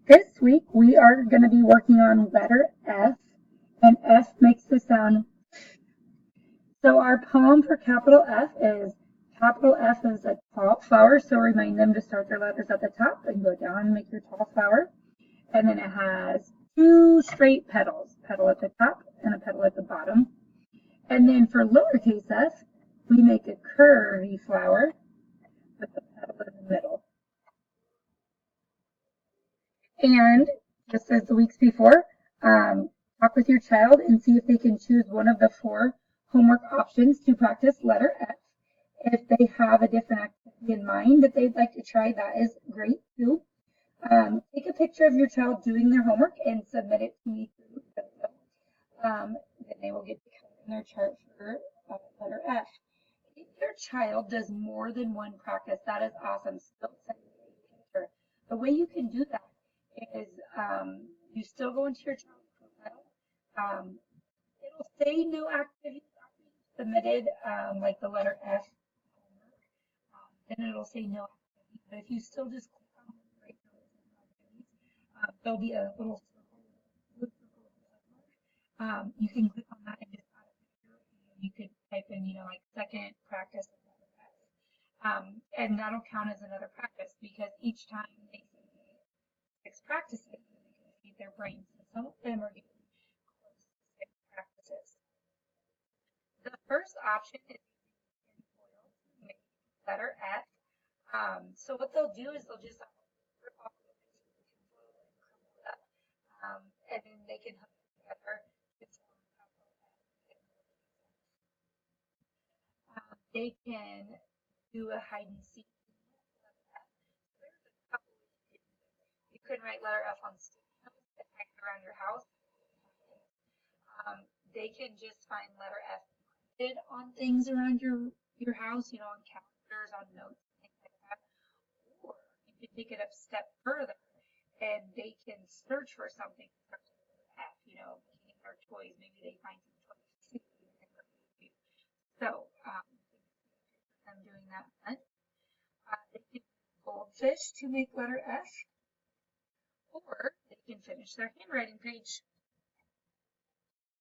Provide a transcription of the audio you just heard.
This week we are going to be working on letter F, and F makes the sound. So our poem for capital F is a tall flower, so remind them to start their letters at the top and go down and make your tall flower. And then it has two straight petals, petal at the top and a petal at the bottom. And then for lowercase f, we make a curvy flower with the petal in the middle. And just as the weeks before, talk with your child and see if they can choose one of the 4 homework options to practice letter F. If they have a different activity in mind that they'd like to try, that is great too. Take a picture of your child doing their homework and submit it to me through then they will get to count in their chart for letter F. If your child does more than one practice, that is awesome. Still send me a picture. The way you can do that is you still go into your child's profile. It'll say no activities submitted, like the letter F homework. Then it'll say no activities. But if you still just click on the right activities, there'll be a little circle. You can click on that and just add a picture. You could type in, like second practice. And that'll count as another practice because each time they say 6 practices, they can feed their brains. So some of them are getting close to 6 practices. The first option is foil to make letter F. So what they'll do is they'll just rip off the foil and crumble it up, and then they can hook it together to form they can do a hide and seek. There's a couple ways you can do this. You can write letter F on sticky notes and hang it around your house. They can just find letter F printed on things around your house, on calendars, on notes, things like that. Or you can take it a step further and they can search for something F, or toys. Maybe they find some toys. So I'm doing that one. They can use goldfish to make letter F, or they can finish their handwriting page.